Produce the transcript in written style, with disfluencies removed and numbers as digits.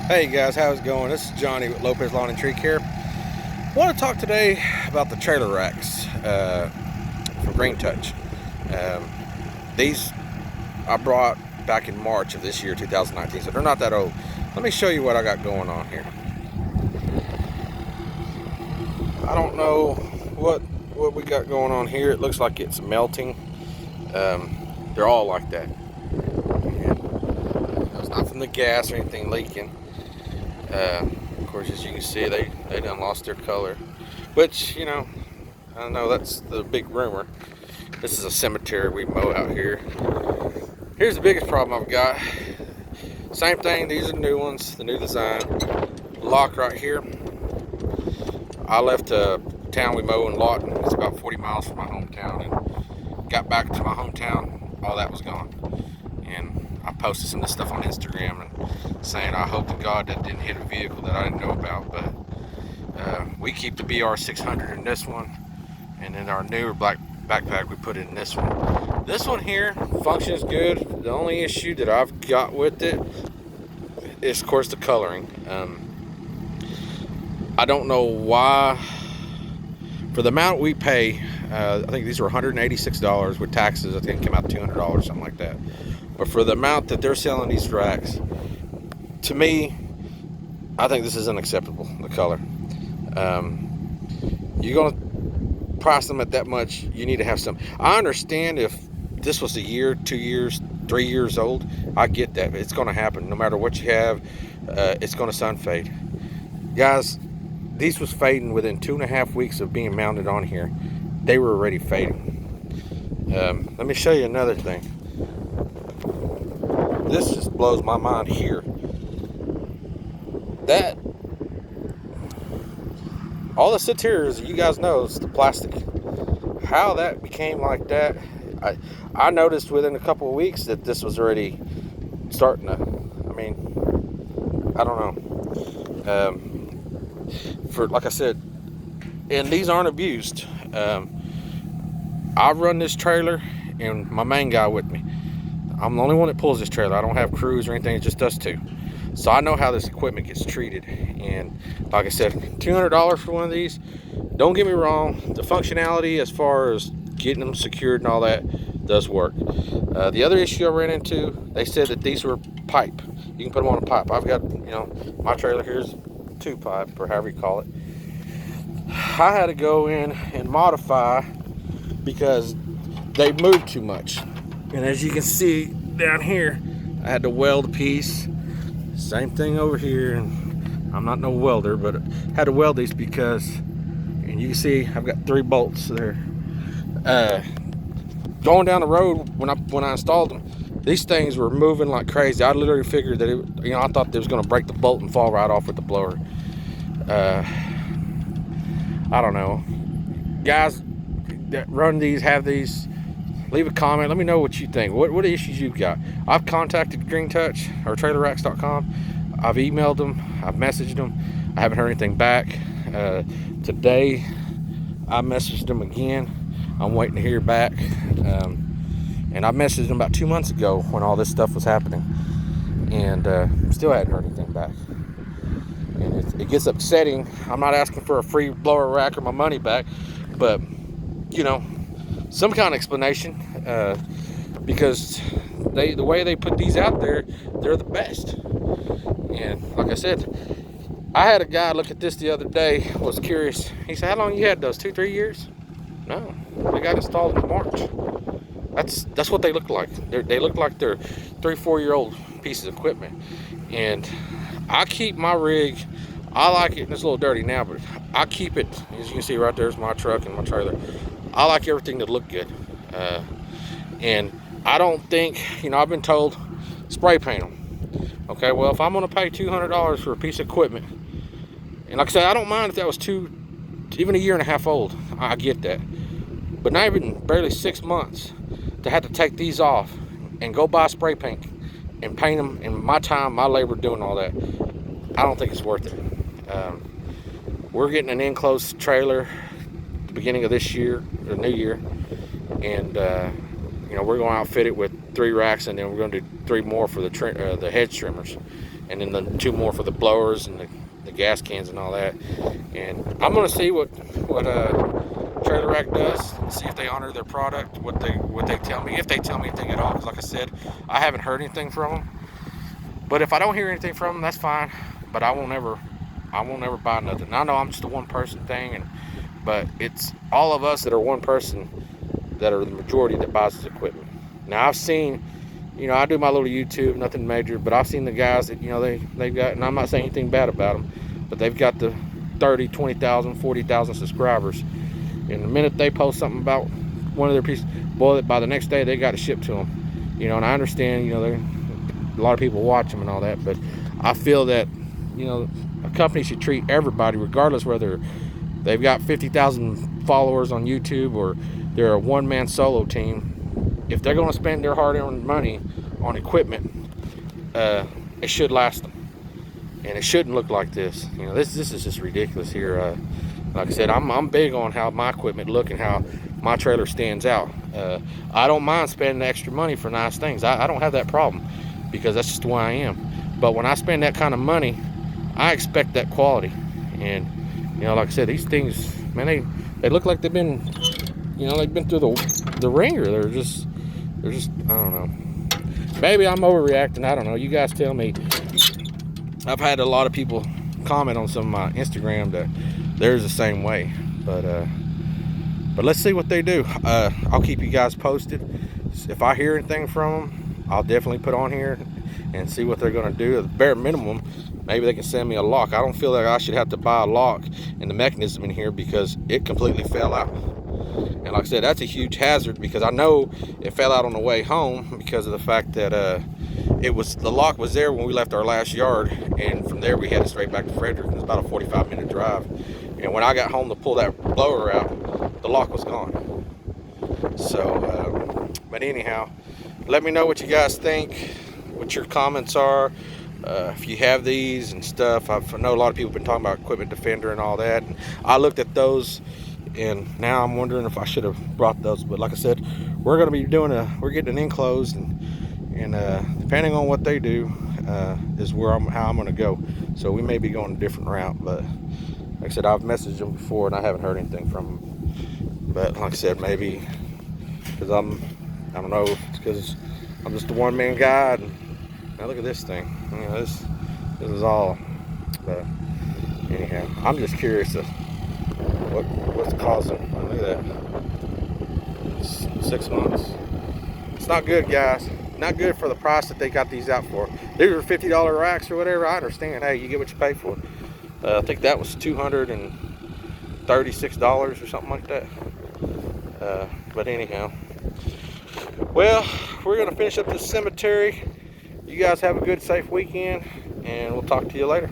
Hey guys, how's it going? This is Johnny with Lopez Lawn and Tree Care. I want to talk today about the trailer racks from Green Touch. Um, these I brought back in March of this year, 2019, so they're not that old. Let me show you what I got going on here. I don't know what we got going on here. It looks like it's melting. They're all like that. And it's not from the gas or anything leaking. Of course, as you can see, they done lost their color, which, I know that's the big rumor. This is a cemetery we mow out here. Here's the biggest problem I've got. Same thing, these are new ones, the new design. Lock right here. I left a town we mow in Lawton. It's about 40 miles from my hometown, and got back to my hometown, all that was gone. And I posted some of this stuff on Instagram and saying I hope to God that didn't hit a vehicle that I didn't know about. But we keep the BR 600 in this one, and then our newer black backpack we put in this one. This one here functions good. The only issue that I've got with it is, of course, the coloring. I don't know why. For the amount we pay, I think these were $186 with taxes. I think it came out to $200, something like that. But for the amount that they're selling these racks, to me, I think this is unacceptable, the color. You're going to price them at that much, you need to have some. I understand if this was a year, 2 years, 3 years old, I get that. It's going to happen. No matter what you have, it's going to sun fade. Guys, these was fading within 2.5 weeks of being mounted on here. They were already fading. Let me show you another thing. This just blows my mind here. That all the sits here is, you guys know, it's the plastic. How that became like that, I noticed within a couple of weeks that this was already starting to, I don't know. For, like I said, and these aren't abused. I run this trailer and my main guy with me. I'm the only one that pulls this trailer. I don't have crews or anything, it's just us two. So I know how this equipment gets treated. And like I said, $200 for one of these. Don't get me wrong, the functionality as far as getting them secured and all that does work. The other issue I ran into, they said that these were pipe. You can put them on a pipe. I've got, my trailer here's 2-pipe, or however you call it. I had to go in and modify because they moved too much. And as you can see down here, I had to weld a piece. Same thing over here. And I'm not no welder, but I had to weld these because, and you can see I've got 3 bolts there. Going down the road when I installed them, these things were moving like crazy. I literally figured that I thought they was going to break the bolt and fall right off with the blower. I don't know. Guys that run these, have these, leave a comment. Let me know what you think. What issues you've got. I've contacted Green Touch or TrailerRacks.com. I've emailed them. I've messaged them. I haven't heard anything back. Today, I messaged them again. I'm waiting to hear back. And I messaged them about 2 months ago when all this stuff was happening. And still hadn't heard anything back. And it gets upsetting. I'm not asking for a free blower rack or my money back, but some kind of explanation, because the way they put these out there, they're the best. And like I said, I had a guy look at this the other day, was curious. He said, how long you had those, 2-3 years? No, they got installed in March. That's what they look like. They look like they're 3-4 year old pieces of equipment. And I keep my rig, I like it, and it's a little dirty now, but I keep it, as you can see right there's my truck and my trailer. I like everything to look good. And I don't think, I've been told, spray paint them. Okay, well, if I'm gonna pay $200 for a piece of equipment, and like I said, I don't mind if that was even a year and a half old, I get that. But not even barely 6 months to have to take these off and go buy spray paint and paint them, and my time, my labor doing all that, I don't think it's worth it. We're getting an enclosed trailer at the beginning of this year, the new year, and we're going to outfit it with 3 racks, and then we're going to do 3 more for the hedge trimmers. and then the 2 more for the blowers and the gas cans and all that. And I'm gonna see what Trailer Rack does, see if they honor their product, what they tell me, if they tell me anything at all. Because like I said, I haven't heard anything from them. But if I don't hear anything from them, that's fine. But I won't ever buy nothing. I know I'm just a one person thing, but it's all of us that are one person that are the majority that buys this equipment. Now I've seen, I do my little YouTube, nothing major, but I've seen the guys that, they've got, and I'm not saying anything bad about them, but they've got the 30, 20,000, 40,000 subscribers. And the minute they post something about one of their pieces, boy, by the next day they got it shipped to them. And I understand, a lot of people watch them and all that, but I feel that, a company should treat everybody, regardless whether they've got 50,000 followers on YouTube or they're a one-man solo team. If they're going to spend their hard-earned money on equipment, it should last them, and it shouldn't look like this. This is just ridiculous here. Like I said, I'm big on how my equipment look and how my trailer stands out. I don't mind spending extra money for nice things. I don't have that problem, because that's just the way I am. But when I spend that kind of money, I expect that quality. And like I said, these things, man, they look like they've been, they've been through the ringer. They're just I don't know. Maybe I'm overreacting. I don't know. You guys tell me. I've had a lot of people comment on some of my Instagram that they're the same way. But let's see what they do. I'll keep you guys posted. If I hear anything from them, I'll definitely put on here and see what they're going to do. At the bare minimum, maybe they can send me a lock. I don't feel like I should have to buy a lock and the mechanism in here, because it completely fell out. And like I said, that's a huge hazard, because I know it fell out on the way home because of the fact that the lock was there when we left our last yard, and from there we headed straight back to Frederick. It was about a 45-minute drive. And when I got home to pull that blower out, the lock was gone. So, but anyhow, let me know what you guys think, what your comments are. If you have these and stuff. I know a lot of people have been talking about Equipment Defender and all that, and I looked at those, and now I'm wondering if I should have brought those. But like I said, we're going to be we're getting an enclosed, and depending on what they do, is how I'm going to go. So we may be going a different route, but like I said, I've messaged them before and I haven't heard anything from them. But like I said, maybe because I don't know, because I'm just a one-man guy. And now look at this thing. This is all. But anyhow, I'm just curious of what's causing. Look at that. It's 6 months. It's not good, guys. Not good for the price that they got these out for. These are $50 racks or whatever. I understand. Hey, you get what you pay for. I think that was $236 or something like that. But anyhow, well, we're gonna finish up this cemetery. You guys have a good, safe weekend, and we'll talk to you later.